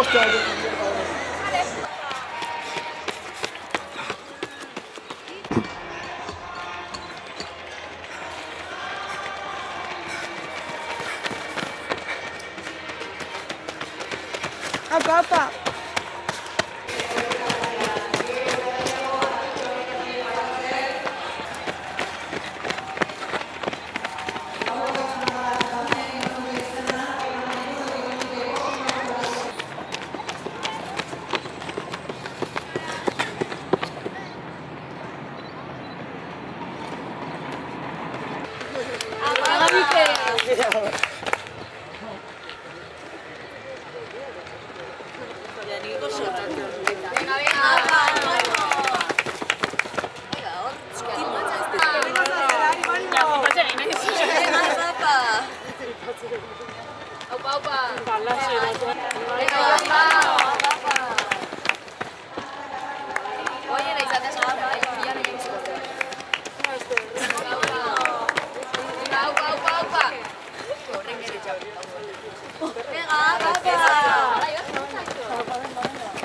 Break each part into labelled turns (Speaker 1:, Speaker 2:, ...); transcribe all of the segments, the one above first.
Speaker 1: Apa?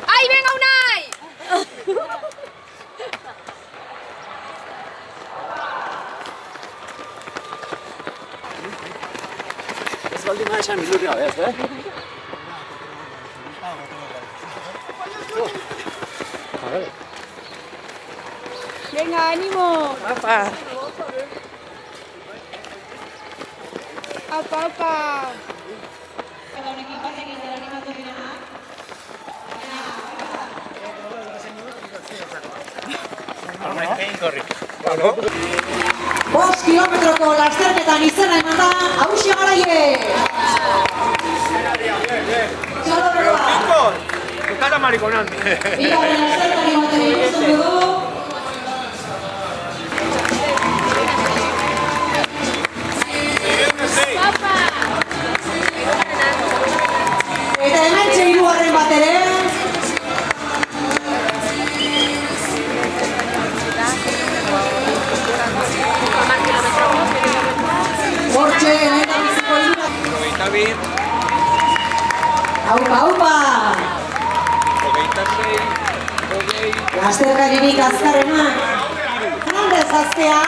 Speaker 1: ¡Ay, venga Unai!
Speaker 2: Ez baldin ma esan milurri gabe ez,
Speaker 1: Venga, ánimo.
Speaker 2: Apa.
Speaker 1: Apa.
Speaker 3: Bost kilometroko lasterketan izena eman da Ausia Garaie.
Speaker 2: Tukara marikonan.
Speaker 3: Bigarren lasterkari baten ikusten dugu. Eta hementxe hirugarren bat ere. Hortxe, eta biziko hirurak. Aupa! Lasterkaririk azkarrena. Fernandez aztea.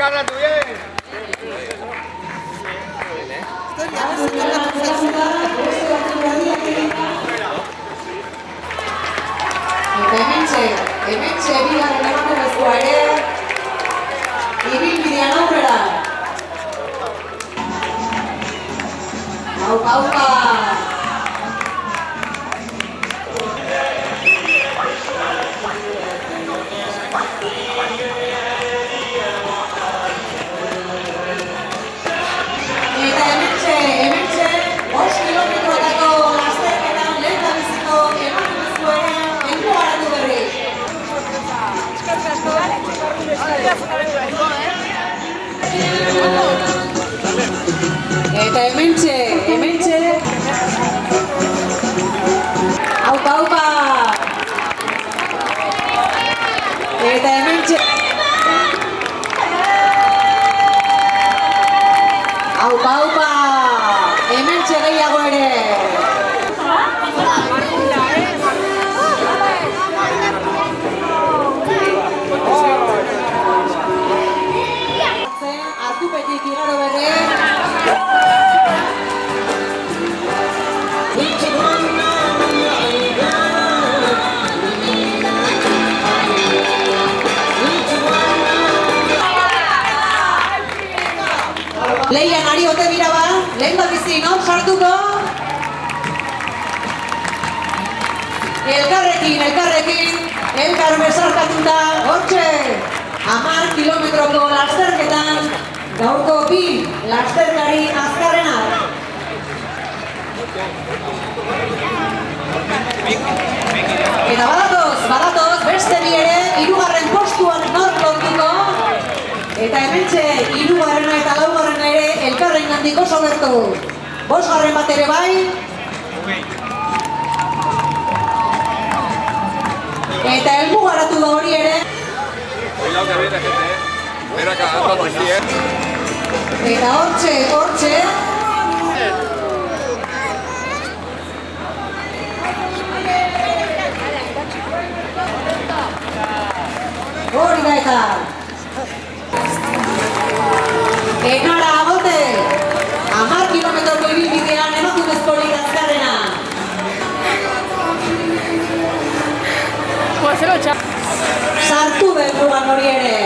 Speaker 2: Garratu bien!
Speaker 3: Hementxe bigarren emakumezkoa ere ibilbidean aurrera. Aupa! Eta hementxe 5 kilometrotako lasterketan lehendabiziko emakumezko ere enko garatu berri. Eta hementxe Aupa! Eta hementxe Aupa! Hementxe gehiago ere. Artupetik igaro berre. Leian ari ote dira ba, lehen da bizi non sartuko. Elkarrekin, elkar besarkatuta, hortxe. 10 kilometroko lasterketan, gaurko 2 lasterkari azkarrena. Eta badatoz, beste bi ere, 3. postuan nor lortuko. Eta hementxe, 3. eta 4. ere, elkarren gandik oso bertu. 5. bat ere bai. Eta helmugaratu da hori ere.
Speaker 2: Cuidado que viene gente, Mira que anda así,
Speaker 3: Eta hortxe. Hori da eta. Enara agote. 10 kilometroko ibilbidean emakumezkorik azkarrena. Sartu den mugan hori ere.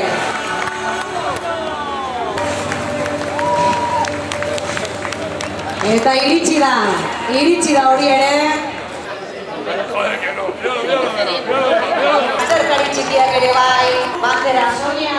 Speaker 3: Eta iritsi da hori ere. Azerkari txikiak ere bai, bandera Sonia.